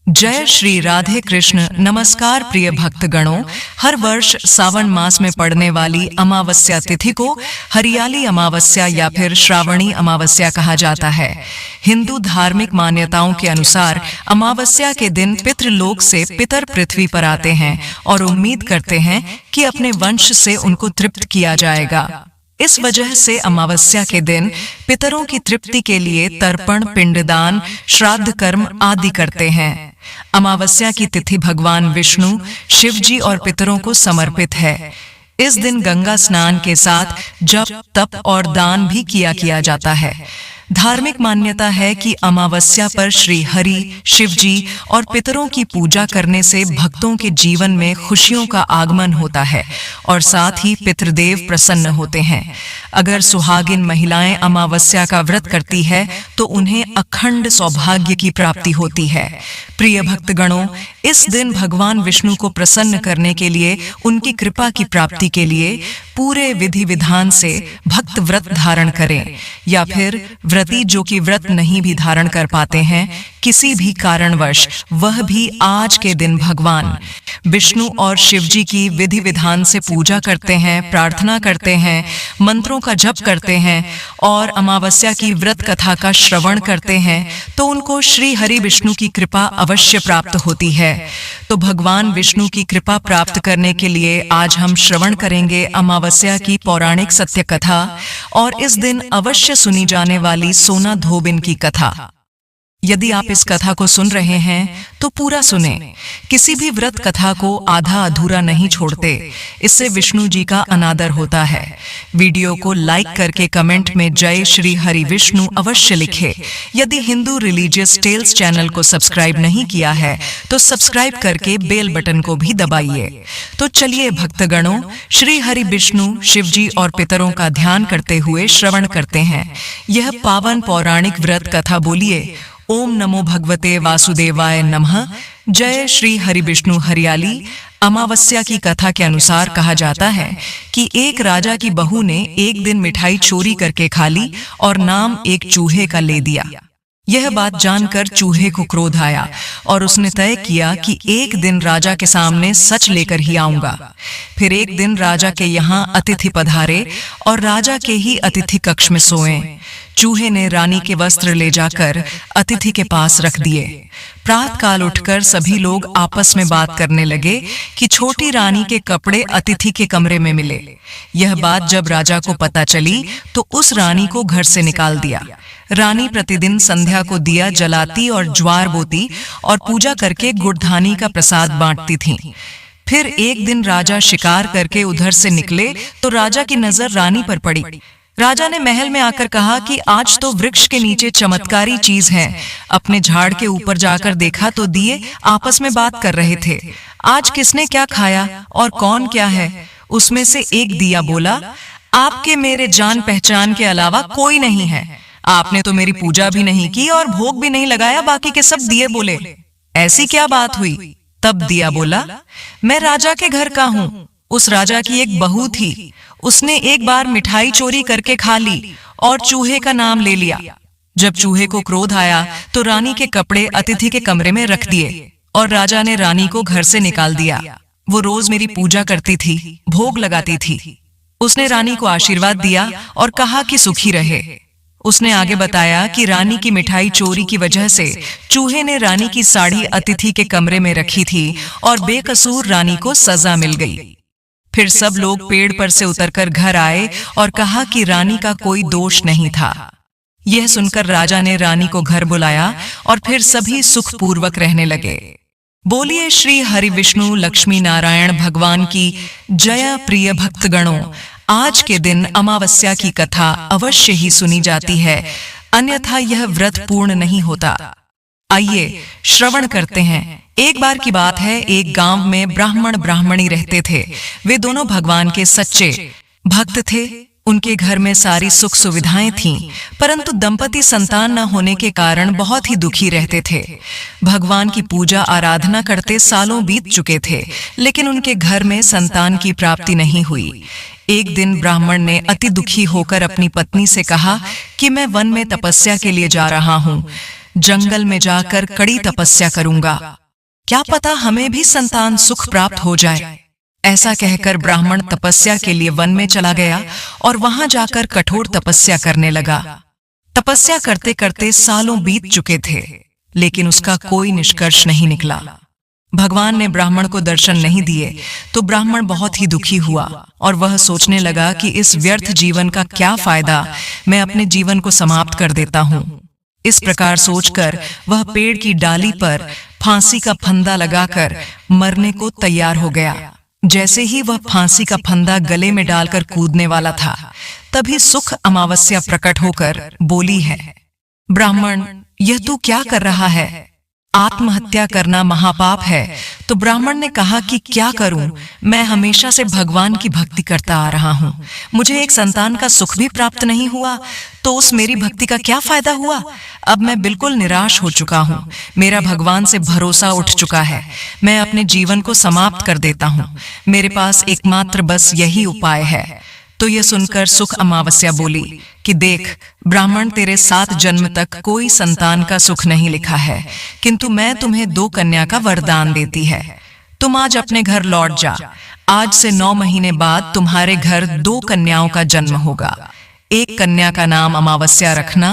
जय श्री राधे कृष्ण। नमस्कार प्रिय भक्तगणों, हर वर्ष सावन मास में पड़ने वाली अमावस्या तिथि को हरियाली अमावस्या या फिर श्रावणी अमावस्या कहा जाता है। हिंदू धार्मिक मान्यताओं के अनुसार अमावस्या के दिन पितृलोक से पितर पृथ्वी पर आते हैं और उम्मीद करते हैं कि अपने वंश से उनको तृप्त किया जाएगा। इस वजह से अमावस्या के दिन पितरों की तृप्ति के लिए तर्पण, पिंडदान, श्राद्ध कर्म आदि करते हैं। अमावस्या की तिथि भगवान विष्णु, शिव जी और पितरों को समर्पित है। इस दिन गंगा स्नान के साथ जप, तप और दान भी किया जाता है। धार्मिक मान्यता है कि अमावस्या पर श्री हरि, शिव जी और पितरों की पूजा करने से भक्तों के जीवन में खुशियों का आगमन होता है और साथ ही पितृदेव प्रसन्न होते हैं। अगर सुहागिन महिलाएं अमावस्या का व्रत करती है तो उन्हें अखंड सौभाग्य की प्राप्ति होती है। प्रिय भक्तगणों, इस दिन भगवान विष्णु को प्रसन्न करने के लिए, उनकी कृपा की प्राप्ति के लिए पूरे विधि विधान से भक्त व्रत धारण करें, या फिर व्रती जो कि व्रत नहीं भी धारण कर पाते हैं किसी भी कारणवश, वह भी आज के दिन भगवान विष्णु और शिव जी की विधि विधान से पूजा करते हैं, प्रार्थना करते हैं, मंत्रों का जप करते हैं और अमावस्या की व्रत कथा का श्रवण करते हैं तो उनको श्री हरि विष्णु की कृपा अवश्य प्राप्त होती है। तो भगवान विष्णु की कृपा प्राप्त करने के लिए आज हम श्रवण करेंगे अमावस्या की पौराणिक सत्य कथा और इस दिन अवश्य सुनी जाने वाली सोना धोबिन की कथा। यदि आप इस कथा को सुन रहे हैं तो पूरा सुने। किसी भी व्रत कथा को आधा अधूरा नहीं छोड़ते, इससे विष्णु जी का अनादर होता है। वीडियो को लाइक करके कमेंट में जय श्री हरि विष्णु अवश्य लिखे। यदि हिंदू रिलीजियस टेल्स चैनल को सब्सक्राइब नहीं किया है तो सब्सक्राइब करके बेल बटन को भी दबाइए। तो चलिए भक्तगणों, श्री हरि विष्णु, शिव जी और पितरों का ध्यान करते हुए श्रवण करते हैं यह पावन पौराणिक व्रत कथा। बोलिए ओम नमो भगवते वासुदेवाय नमः। जय श्री हरि विष्णु। हरियाली अमावस्या की कथा के अनुसार कहा जाता है कि एक राजा की बहू ने एक दिन मिठाई चोरी करके खा ली और नाम एक चूहे का ले दिया। यह बात जानकर चूहे को क्रोध आया और उसने तय किया कि एक दिन राजा के सामने सच लेकर ही आऊंगा। फिर एक दिन राजा के यहाँ अतिथि पधारे और राजा के ही अतिथि कक्ष में सोए। चूहे ने रानी के वस्त्र ले जाकर अतिथि के पास रख दिए। प्रातःकाल उठकर सभी लोग आपस में बात करने लगे कि छोटी रानी के कपड़े अतिथि के कमरे में मिले। यह बात जब राजा को पता चली तो उस रानी को घर से निकाल दिया। रानी प्रतिदिन संध्या को दिया जलाती और ज्वार बोती और पूजा करके गुड़धानी का प्रसाद बांटती थीं। फिर एक दिन राजा शिकार करके उधर से निकले तो राजा की नजर रानी पर पड़ी। राजा ने महल में आकर कहा कि आज तो वृक्ष के नीचे चमत्कारी चीज है। अपने झाड़ के ऊपर जाकर देखा तो दिए आपस में बात कर रहे थे। आज किसने क्या खाया और कौन क्या है? उसमें से एक दिया बोला, आपके मेरे जान पहचान के अलावा कोई नहीं है। आपने तो मेरी पूजा भी नहीं की और भोग भी नहीं लगाया। बाकी के सब दिए बोले, ऐसी क्या बात हुई? तब दिया बोला, मैं राजा के घर का हूँ। उस राजा की एक बहू थी, उसने एक बार मिठाई चोरी करके खा ली और चूहे का नाम ले लिया। जब चूहे को क्रोध आया तो रानी के कपड़े अतिथि के कमरे में रख दिए और राजा ने रानी को घर से निकाल दिया। वो रोज मेरी पूजा करती थी, भोग लगाती थी। उसने रानी को आशीर्वाद दिया और कहा कि सुखी रहे। उसने आगे बताया कि रानी की मिठाई चोरी की वजह से चूहे ने रानी की साड़ी अतिथि के कमरे में रखी थी और बेकसूर रानी को सजा मिल गई। फिर सब लोग पेड़ पर से उतरकर घर आए और कहा कि रानी का कोई दोष नहीं था। यह सुनकर राजा ने रानी को घर बुलाया और फिर सभी सुखपूर्वक रहने लगे। बोलिए श्री हरि विष्णु लक्ष्मी नारायण भगवान की जय। प्रिय भक्तगणों, आज के दिन अमावस्या की कथा अवश्य ही सुनी जाती है, अन्यथा यह व्रत पूर्ण नहीं होता। आइए श्रवण करते हैं। एक बार की बात है, एक गांव में ब्राह्मण ब्राह्मणी रहते थे। वे दोनों भगवान के सच्चे भक्त थे। उनके घर में सारी सुख सुविधाएं थीं, परंतु दंपति संतान न होने के कारण बहुत ही दुखी रहते थे। भगवान की पूजा आराधना करते सालों बीत चुके थे, लेकिन उनके घर में संतान की प्राप्ति नहीं हुई। एक दिन ब्राह्मण ने अति दुखी होकर अपनी पत्नी से कहा कि मैं वन में तपस्या के लिए जा रहा हूँ। जंगल में जाकर कड़ी तपस्या करूंगा, क्या पता हमें भी संतान सुख प्राप्त हो जाए। ऐसा कहकर ब्राह्मण तपस्या के लिए वन में चला गया और वहां जाकर कठोर तपस्या करने लगा। तपस्या करते करते सालों बीत चुके थे, लेकिन उसका कोई निष्कर्ष नहीं निकला। भगवान ने ब्राह्मण को दर्शन नहीं दिए तो ब्राह्मण बहुत ही दुखी हुआ और वह सोचने लगा कि इस व्यर्थ जीवन का क्या फायदा, मैं अपने जीवन को समाप्त कर देता हूं। इस प्रकार सोचकर वह पेड़ की डाली पर फांसी का फंदा लगाकर मरने को तैयार हो गया। जैसे ही वह फांसी का फंदा गले में डालकर कूदने वाला था, तभी सुख अमावस्या प्रकट होकर बोली है, ब्राह्मण, यह तू क्या कर रहा है? आत्महत्या करना महापाप है। तो ब्राह्मण ने कहा कि क्या करूं, मैं हमेशा से भगवान की भक्ति करता आ रहा हूं, मुझे एक संतान का सुख भी प्राप्त नहीं हुआ, तो उस मेरी भक्ति का क्या फायदा हुआ? अब मैं बिल्कुल निराश हो चुका हूं, मेरा भगवान से भरोसा उठ चुका है, मैं अपने जीवन को समाप्त कर देता हूं, मेरे पास एकमात्र बस यही उपाय है। तो यह सुनकर सुख अमावस्या बोली कि देख ब्राह्मण, तेरे 7 जन्म तक कोई संतान का सुख नहीं लिखा है, किंतु मैं तुम्हें 2 कन्या का वरदान देती है। तुम आज अपने घर लौट जा। आज से 9 महीने बाद तुम्हारे घर 2 कन्याओं का जन्म होगा। एक कन्या का नाम अमावस्या रखना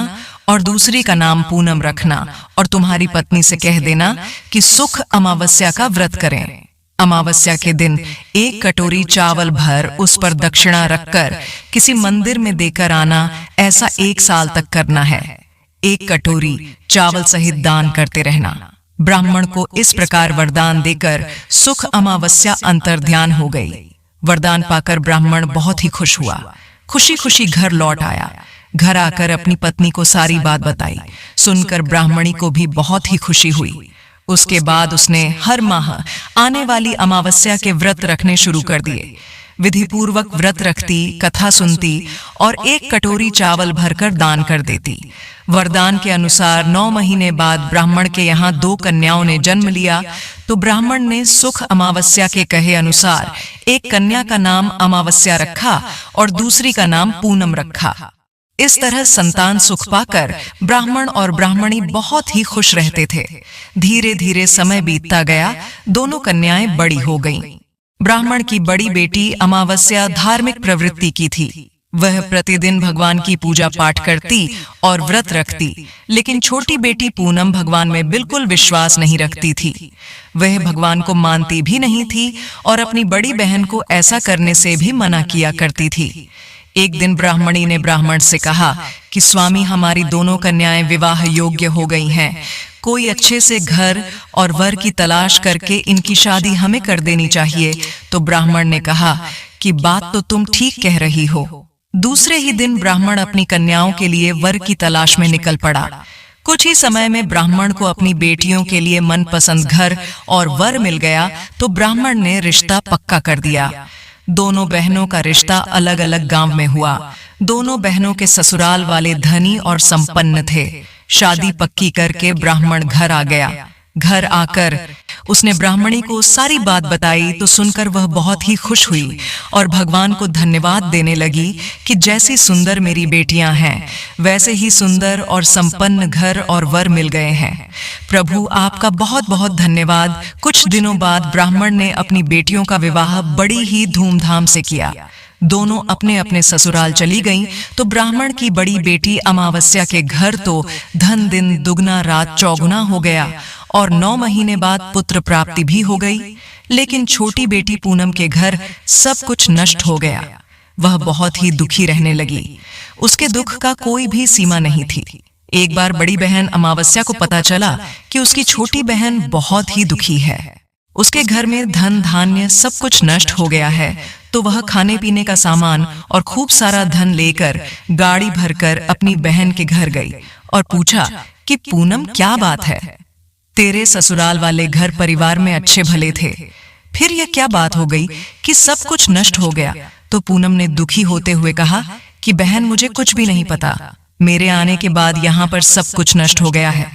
और दूसरी का नाम पूनम रखना, और तुम्हारी पत्नी से कह देना कि सुख अमावस्या का व्रत करें। अमावस्या के दिन 1 कटोरी चावल भर उस पर दक्षिणा रखकर किसी मंदिर में देकर आना। ऐसा 1 साल तक करना है। 1 कटोरी चावल सहित दान करते रहना। ब्राह्मण को इस प्रकार वरदान देकर सुख अमावस्या अंतर्ध्यान हो गई। वरदान पाकर ब्राह्मण बहुत ही खुश हुआ, खुशी खुशी घर लौट आया। घर आकर अपनी पत्नी को सारी बात बताई। सुनकर ब्राह्मणी को भी बहुत ही खुशी हुई। उसके बाद उसने हर माह आने वाली अमावस्या के व्रत रखने शुरू कर दिए। विधिपूर्वक व्रत रखती, कथा सुनती और 1 कटोरी चावल भरकर दान कर देती। वरदान के अनुसार 9 महीने बाद ब्राह्मण के यहाँ 2 कन्याओं ने जन्म लिया। तो ब्राह्मण ने सुख अमावस्या के कहे अनुसार एक कन्या का नाम अमावस्या रखा और दूसरी का नाम पूनम रखा। इस तरह संतान सुख पाकर ब्राह्मण और ब्राह्मणी बहुत ही खुश रहते थे। धीरे धीरे समय बीतता गया, दोनों कन्याएं बड़ी हो गईं। ब्राह्मण की बड़ी बेटी अमावस्या धार्मिक प्रवृत्ति की थी। वह प्रतिदिन भगवान की पूजा पाठ करती और व्रत रखती, लेकिन छोटी बेटी पूनम भगवान में बिल्कुल विश्वास नहीं रखती थी। वह भगवान को मानती भी नहीं थी और अपनी बड़ी बहन को ऐसा करने से भी मना किया करती थी। एक दिन ब्राह्मणी ने ब्राह्मण से कहा कि स्वामी, हमारी दोनों कन्याएं विवाह योग्य हो गई हैं, कोई अच्छे से घर और वर की तलाश करके इनकी शादी हमें कर देनी चाहिए। तो ब्राह्मण ने कहा कि बात तो तुम ठीक कह रही हो। दूसरे ही दिन ब्राह्मण अपनी कन्याओं के लिए वर की तलाश में निकल पड़ा। कुछ ही समय में ब्राह्मण को अपनी बेटियों के लिए मनपसंद घर और वर मिल गया। तो ब्राह्मण ने रिश्ता पक्का कर दिया। दोनों बहनों का रिश्ता अलग अलग गांव में हुआ। दोनों बहनों के ससुराल वाले धनी और संपन्न थे। शादी पक्की करके ब्राह्मण घर आ गया। घर आकर उसने ब्राह्मणी को सारी बात बताई। तो सुनकर वह बहुत ही खुश हुई और भगवान को धन्यवाद देने लगी कि जैसी सुंदर मेरी बेटियां हैं, वैसे ही सुंदर और संपन्न घर और वर मिल गए हैं। प्रभु, आपका बहुत बहुत धन्यवाद। कुछ दिनों बाद ब्राह्मण ने अपनी बेटियों का विवाह बड़ी ही धूमधाम से किया। दोनों अपने अपने ससुराल चली गईं। तो ब्राह्मण की बड़ी बेटी अमावस्या के घर तो धन दिन दुगना रात चौगुना हो गया और 9 महीने बाद पुत्र प्राप्ति भी हो गई। लेकिन छोटी बेटी पूनम के घर सब कुछ नष्ट हो गया। वह बहुत ही दुखी रहने लगी। उसके दुख का कोई भी सीमा नहीं थी। एक बार बड़ी बहन अमावस्या को पता चला कि उसकी छोटी बहन बहुत ही दुखी है। उसके घर में धन धान्य सब कुछ नष्ट हो गया है। तो वह खाने पीने का सामान और खूब सारा धन लेकर गाड़ी भरकर अपनी बहन के घर गई और पूछा कि पूनम, क्या बात है? तेरे ससुराल वाले घर परिवार में अच्छे भले थे, फिर यह क्या बात हो गई कि सब कुछ नष्ट हो गया? तो पूनम ने दुखी होते हुए कहा कि बहन, मुझे कुछ भी नहीं पता, मेरे आने के बाद यहाँ पर सब कुछ नष्ट हो गया है।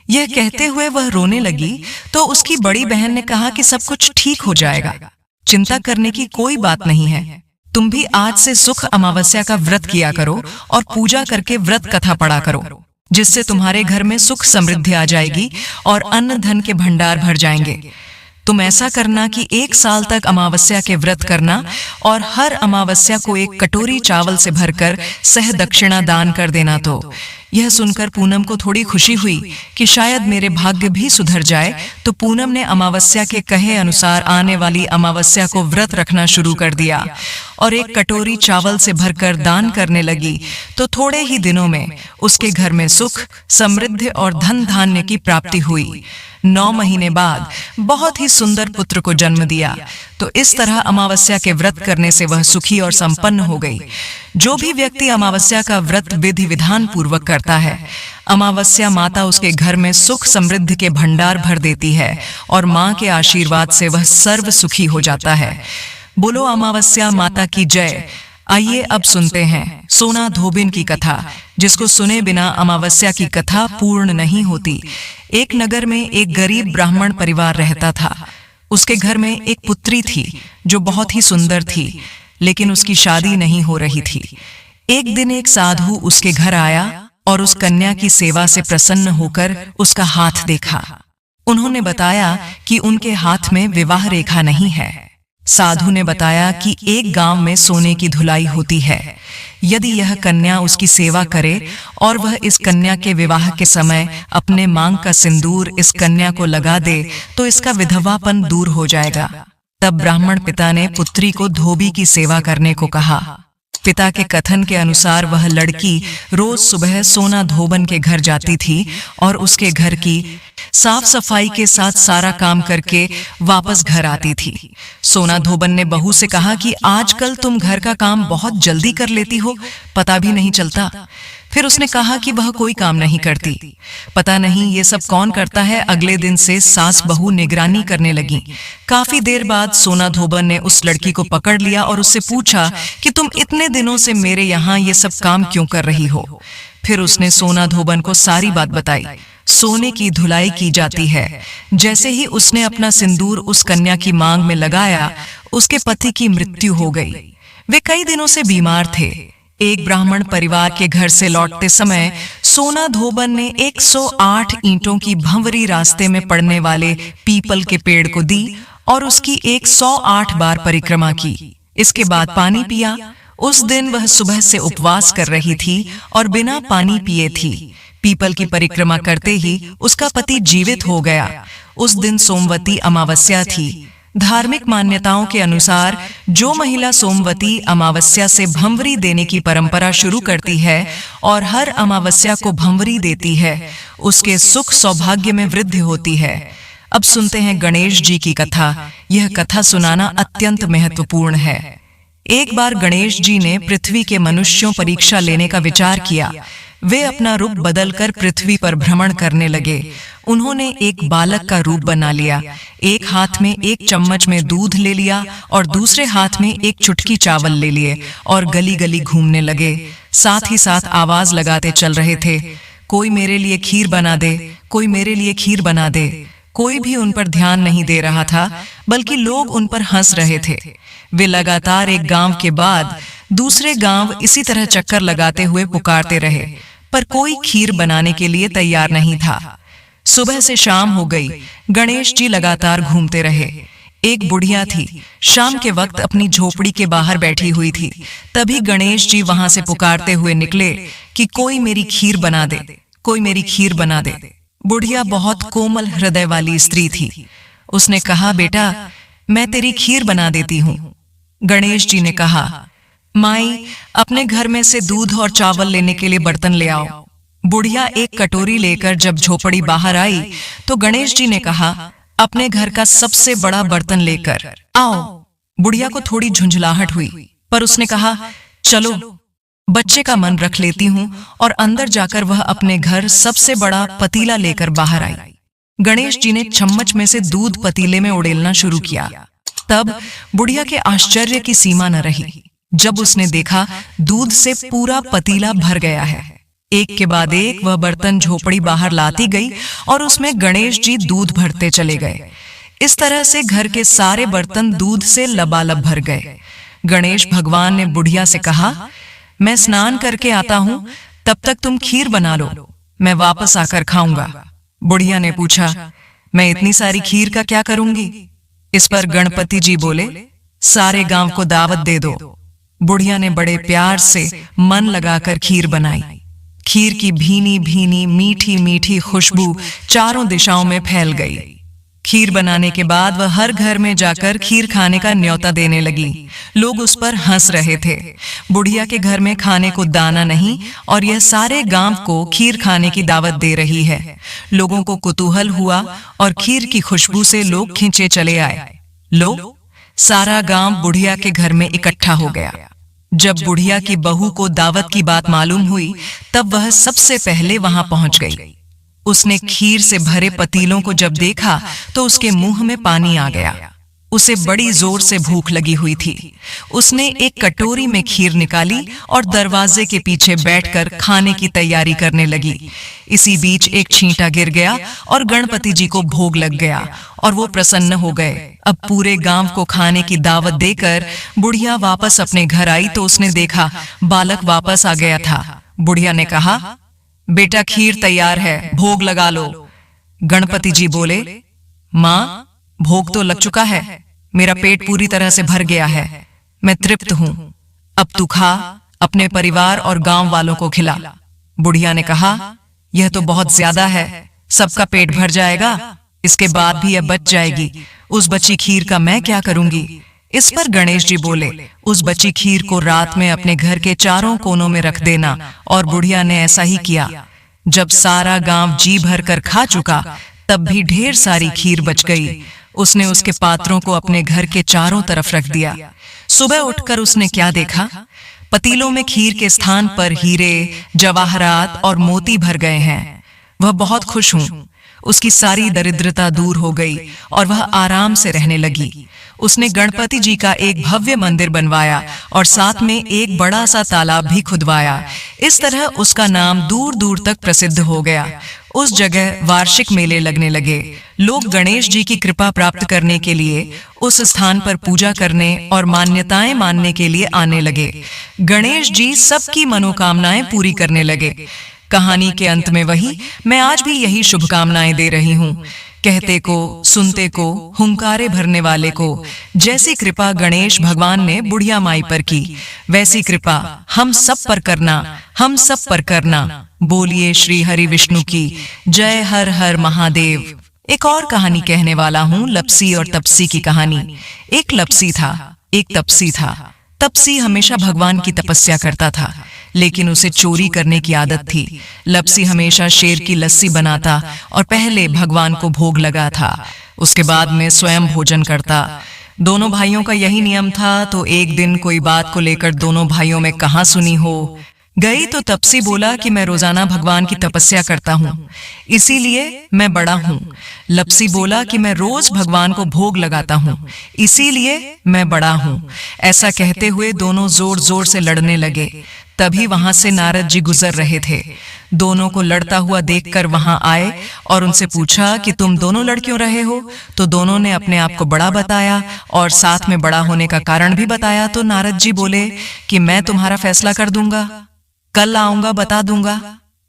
यह कहते हुए वह रोने लगी। तो उसकी बड़ी बहन ने कहा कि सब कुछ ठीक हो जाएगा, चिंता करने की कोई बात नहीं है। तुम भी आज से सुख अमावस्या का व्रत किया करो और पूजा करके व्रत कथा पढ़ा करो। जिससे तुम्हारे घर में सुख समृद्धि आ जाएगी और अन्न धन के भंडार भर जाएंगे। तुम ऐसा करना कि 1 साल तक अमावस्या के व्रत करना और हर अमावस्या को 1 कटोरी चावल से भरकर सह दक्षिणा दान कर देना। तो यह सुनकर पूनम को थोड़ी खुशी हुई कि शायद मेरे भाग्य भी सुधर जाए। तो पूनम ने अमावस्या के कहे अनुसार आने वाली अमावस्या को व्रत रखना शुरू कर दिया और 1 कटोरी चावल से भरकर दान करने लगी। तो थोड़े ही दिनों में उसके घर में सुख, समृद्धि और धन धान्य की प्राप्ति हुई। 9 महीने बाद बहुत ही सुंदर पुत्र को जन्म दिया। तो इस तरह अमावस्या के व्रत करने से वह सुखी और संपन्न हो गई। जो भी व्यक्ति अमावस्या का व्रत विधि विधान पूर्वक करता है, अमावस्या माता उसके घर में सुख समृद्धि के भंडार भर देती है और मां के आशीर्वाद से वह सर्व सुखी हो जाता है। बोलो अमावस्या माता की जय। आइए अब सुनते हैं सोना धोबिन की कथा, जिसको सुने बिना अमावस्या की कथा पूर्ण नहीं होती। एक नगर में एक गरीब ब्राह्मण परिवार रहता था। उसके घर में एक पुत्री थी जो बहुत ही सुंदर थी, लेकिन उसकी शादी नहीं हो रही थी। एक दिन एक साधु उसके घर आया और उस कन्या की सेवा से प्रसन्न होकर उसका हाथ देखा। उन्होंने बताया कि उनके हाथ में विवाह रेखा नहीं है। साधु ने बताया कि एक गांव में सोने की धुलाई होती है। यदि यह कन्या उसकी सेवा करे और वह इस कन्या के विवाह के समय अपने मांग का सिंदूर इस कन्या को लगा दे तो इसका विधवापन दूर हो जाएगा। तब ब्राह्मण पिता ने पुत्री को धोबी की सेवा करने को कहा। पिता के कथन के अनुसार वह लड़की रोज सुबह सोना धोबन के घर जाती थी और उसके घर की साफ सफाई के साथ सारा काम करके वापस घर आती थी। सोना धोबन ने बहू से कहा कि आजकल तुम घर का काम बहुत जल्दी कर लेती हो, पता भी नहीं चलता। फिर उसने कहा कि वह कोई काम नहीं करती, पता नहीं ये सब कौन करता है। अगले दिन से सास बहू निगरानी करने लगी। काफी देर बाद सोना धोबन ने उस लड़की को पकड़ लिया और उससे पूछा कि तुम इतने दिनों से मेरे यहाँ ये सब काम क्यों कर रही हो। फिर उसने सोना धोबन को सारी बात बताई। सोने की धुलाई की जाती है। जैसे ही उसने अपना सिंदूर उस कन्या की मांग में लगाया, उसके पति की मृत्यु हो गई। वे कई दिनों से बीमार थे। एक ब्राह्मण परिवार के घर से लौटते समय सोना धोबन ने 108 ईंटों की भंवरी रास्ते में पड़ने वाले पीपल के पेड़ को दी और उसकी 108 बार परिक्रमा की। इसके बाद पानी पिया। उस दिन वह सुबह से उपवास कर रही थी और बिना पानी पिए थी। पीपल की परिक्रमा करते ही उसका पति जीवित हो गया। उस दिन सोमवती अमावस्या थी। धार्मिक मान्यताओं के अनुसार जो महिला सोमवती अमावस्या से भंवरी देने की परंपरा शुरू करती है और हर अमावस्या को भंवरी देती है, उसके सुख सौभाग्य में वृद्धि होती है। अब सुनते हैं गणेश जी की कथा। यह कथा सुनाना अत्यंत महत्वपूर्ण है। एक बार गणेश जी ने पृथ्वी के मनुष्यों परीक्षा लेने का विचार किया। वे अपना रूप बदलकर पृथ्वी पर भ्रमण करने लगे। उन्होंने एक बालक का रूप बना लिया। एक हाथ में 1 चम्मच में दूध ले लिया और दूसरे हाथ में 1 चुटकी चावल ले लिए और गली गली घूमने लगे। साथ ही साथ आवाज लगाते चल रहे थे, कोई मेरे लिए खीर बना दे, कोई मेरे लिए खीर बना दे। कोई भी उन पर ध्यान नहीं दे रहा था, बल्कि लोग उन पर हंस रहे थे। वे लगातार एक गांव के बाद दूसरे गांव इसी तरह चक्कर लगाते हुए पुकारते रहे, पर कोई खीर बनाने के लिए तैयार नहीं था। सुबह से शाम हो गई। गणेश जी लगातार घूमते रहे। एक बुढ़िया थी, शाम के वक्त अपनी झोपड़ी के बाहर बैठी हुई थी। तभी गणेश जी वहां से पुकारते हुए निकले कि कोई मेरी खीर बना दे, कोई मेरी खीर बना दे। बुढ़िया बहुत कोमल हृदय वाली स्त्री थी। उसने कहा, बेटा मैं तेरी खीर बना देती हूँ। गणेश जी ने कहा, माई अपने घर में से दूध और चावल लेने के लिए बर्तन ले आओ। बुढ़िया एक कटोरी लेकर जब झोपड़ी बाहर आई तो गणेश जी ने कहा, अपने घर का सबसे बड़ा बर्तन लेकर आओ। बुढ़िया को थोड़ी झुंझलाहट हुई, पर उसने कहा, चलो बच्चे का मन रख लेती हूँ, और अंदर जाकर वह अपने घर सबसे बड़ा पतीला लेकर बाहर आई। गणेश जी ने चम्मच में से दूध पतीले में उड़ेलना शुरू किया। तब बुढ़िया के आश्चर्य की सीमा न रही जब उसने देखा दूध से पूरा पतीला भर गया है। एक के बाद एक वह बर्तन झोपड़ी बाहर लाती गई और उसमें गणेश जी दूध भरते चले गए। इस तरह से घर के सारे बर्तन दूध से लबालब भर गए। गणेश भगवान ने बुढ़िया से कहा, मैं स्नान करके आता हूं, तब तक तुम खीर बना लो। मैं वापस आकर खाऊंगा। बुढ़िया ने पूछा, मैं इतनी सारी खीर का क्या करूंगी? इस पर गणपति जी बोले, सारे गांव को दावत दे दो। बुढ़िया ने बड़े प्यार से मन लगाकर खीर बनाई। खीर की भीनी भीनी मीठी मीठी खुशबू चारों दिशाओं में फैल गई। खीर बनाने के बाद वह हर घर में जाकर खीर खाने का न्योता देने लगी। लोग उस पर हंस रहे थे। बुढ़िया के घर में खाने को दाना नहीं और यह सारे गांव को खीर खाने की दावत दे रही है। लोगों को कुतूहल हुआ और खीर की खुशबू से लोग खींचे चले आए। सारा गांव बुढ़िया के घर में इकट्ठा हो गया। जब बुढ़िया की बहू को दावत की बात मालूम हुई, तब वह सबसे पहले वहां पहुंच गई। उसने खीर से भरे पतीलों को जब देखा तो उसके मुंह में पानी आ गया। उसे बड़ी जोर से भूख लगी हुई थी। उसने एक कटोरी में खीर निकाली और दरवाजे के पीछे बैठकर खाने की तैयारी करने लगी। इसी बीच एक छींटा गिर गया और गणपति जी को भोग लग गया और वो प्रसन्न हो गए। अब पूरे गांव को खाने की दावत देकर बुढ़िया वापस अपने घर आई तो उसने देखा बालक वापस आ गया था। बुढ़िया ने कहा, बेटा खीर तैयार है, भोग लगा लो। गणपति जी बोले, मां, भोग तो लग चुका है, मेरा पेट पूरी तरह से भर गया है, मैं तृप्त हूं। अब तू खा, अपने परिवार और गांव वालों को खिला। बुढ़िया ने कहा, यह तो बहुत ज्यादा है, सबका पेट भर जाएगा, इसके बाद भी यह बच जाएगी। उस बची खीर का मैं क्या करूंगी? इस पर गणेश जी बोले, उस बची खीर को रात में अपने घर के चारों कोनों में रख देना। और बुढ़िया ने ऐसा ही किया। जब सारा गांव जी भर कर खा चुका, तब भी ढेर सारी खीर बच गई। उसने उसके पात्रों को अपने घर के चारों तरफ रख दिया। सुबह उठकर उसने क्या देखा? पतीलों में खीर के स्थान पर हीरे, जवाहरात और मोती भर गए हैं। वह बहुत खुश हूं। उसकी सारी दरिद्रता दूर हो गई और वह आराम से रहने लगी। उसने गणपति जी का एक भव्य मंदिर बनवाया और साथ में एक बड़ा सा तालाब भी खुदवाया। इस तरह उसका नाम दूर दूर तक प्रसिद्ध हो गया। उस जगह वार्षिक मेले लगने लगे। लोग गणेश जी की कृपा प्राप्त करने के लिए उस स्थान पर पूजा करने और मान्यताएं मानने के लिए आने लगे। गणेश जी सबकी मनोकामनाएं पूरी करने लगे। कहानी के अंत में वही, मैं आज भी यही शुभकामनाएं दे रही हूं। कहते को, सुनते को, हुंकारे भरने वाले को जैसी कृपा गणेश भगवान ने बुढ़िया माई पर की, वैसी कृपा हम सब पर करना, हम सब पर करना। बोलिए श्री हरि विष्णु की जय। हर हर महादेव। एक और कहानी कहने वाला हूं, लपसी और तपसी की कहानी। एक लपसी था, एक तपसी था। तपसी हमेशा भगवान की तपस्या करता था, लेकिन उसे चोरी करने की आदत थी। लपसी हमेशा शेर की लस्सी बनाता और पहले भगवान को भोग लगा था, उसके बाद में स्वयं भोजन करता। दोनों भाइयों का यही नियम था। तो एक दिन कोई बात को लेकर दोनों भाइयों में कहां सुनी हो गई, तो तपसी बोला कि मैं रोजाना भगवान की तपस्या करता हूं, इसीलिए मैं बड़ा हूं। लपसी बोला कि मैं रोज भगवान को भोग लगाता हूं, इसीलिए मैं बड़ा हूं। ऐसा कहते हुए दोनों जोर जोर से लड़ने लगे। तभी वहां से नारद जी गुजर रहे थे। दोनों को लड़ता हुआ देखकर वहां आए और उनसे पूछा कि तुम दोनों लड़ क्यों रहे हो? तो दोनों ने अपने आप को बड़ा बताया और साथ में बड़ा होने का कारण भी बताया। तो नारद जी बोले कि मैं तुम्हारा फैसला कर दूंगा, कल आऊंगा, बता दूंगा,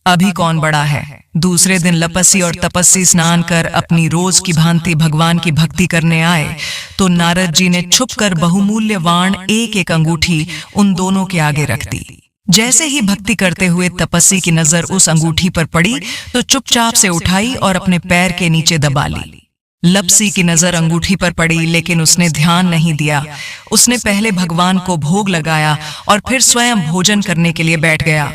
अभी कौन बड़ा है। दूसरे दिन लपसी और तपस्वी स्नान कर अपनी रोज की भांति भगवान की भक्ति करने आए तो नारद जी ने छुपकर बहुमूल्य वाण एक एक अंगूठी उन दोनों के आगे रख दी। जैसे ही भक्ति करते हुए तपस्वी की नजर उस अंगूठी पर पड़ी तो चुपचाप से उठाई और अपने पैर के नीचे दबा ली। लपसी की नजर अंगूठी पर पड़ी, लेकिन उसने ध्यान नहीं दिया। उसने पहले भगवान को भोग लगाया और फिर स्वयं भोजन करने के लिए बैठ गया।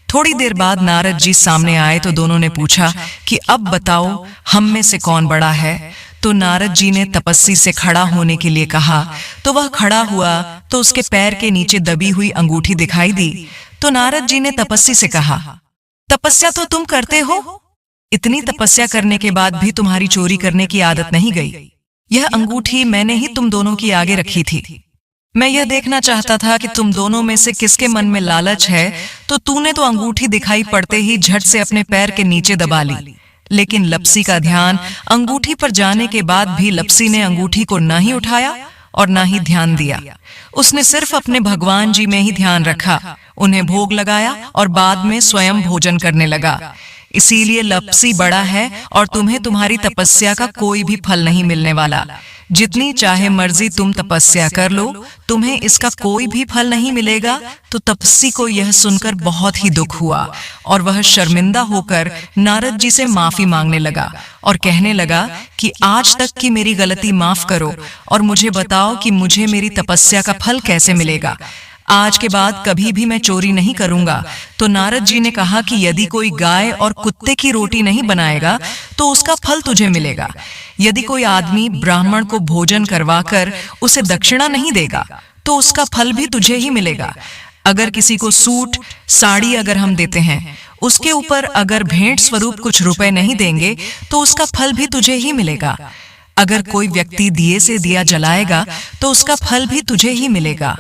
थोड़ी देर बाद नारद जी सामने आए तो दोनों ने पूछा कि अब बताओ हम में से कौन बड़ा है। तो नारद जी ने तपस्वी से खड़ा होने के लिए कहा तो वह खड़ा हुआ तो उसके पैर के नीचे दबी हुई अंगूठी दिखाई दी। तो नारद जी ने तपस्वी से कहा, तपस्या तो तुम करते हो, इतनी तपस्या करने के बाद भी तुम्हारी चोरी करने की आदत नहीं गई। यह अंगूठी मैंने ही तुम दोनों की आगे रखी थी। मैं यह देखना चाहता था कि तुम दोनों में से किसके मन में लालच है, तो तूने तो अंगूठी दिखाई पड़ते ही झट से अपने पैर के नीचे दबा ली। लेकिन लपसी का ध्यान अंगूठी पर जाने के बाद भी लपसी ने अंगूठी को ना ही उठाया और ना ही ध्यान दिया। उसने सिर्फ अपने भगवान जी में ही ध्यान रखा, उन्हें भोग लगाया और बाद में स्वयं भोजन करने लगा। इसीलिए लपसी बड़ा है और तुम्हें तुम्हारी तपस्या का कोई भी फल नहीं मिलने वाला। जितनी चाहे मर्जी तुम तपस्या कर लो, तुम्हें इसका कोई भी फल नहीं मिलेगा। तो तपस्वी को यह सुनकर बहुत ही दुख हुआ और वह शर्मिंदा होकर नारद जी से माफी मांगने लगा और कहने लगा कि आज तक की मेरी गलती माफ करो और मुझे बताओ कि मुझे मेरी तपस्या का फल कैसे मिलेगा। आज के बाद कभी भी मैं चोरी नहीं करूंगा। तो नारद जी ने कहा कि यदि कोई गाय और कुत्ते की रोटी नहीं बनाएगा तो उसका फल तुझे मिलेगा। यदि कोई आदमी ब्राह्मण को भोजन करवाकर उसे दक्षिणा नहीं देगा तो उसका फल भी तुझे ही मिलेगा। अगर किसी को सूट साड़ी अगर हम देते हैं, उसके ऊपर अगर भेंट स्वरूप कुछ रुपए नहीं देंगे तो उसका फल भी तुझे ही मिलेगा। अगर कोई व्यक्ति दिए से दिया जलाएगा तो उसका फल भी तुझे ही मिलेगा।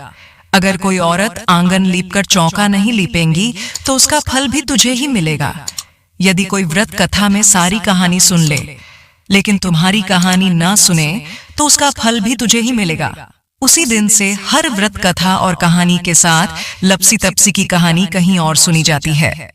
अगर कोई औरत आंगन लीपकर चौका नहीं लीपेंगी तो उसका फल भी तुझे ही मिलेगा। यदि कोई व्रत कथा में सारी कहानी सुन ले लेकिन तुम्हारी कहानी ना सुने तो उसका फल भी तुझे ही मिलेगा। उसी दिन से हर व्रत कथा और कहानी के साथ लपसी तपसी की कहानी कहीं और सुनी जाती है।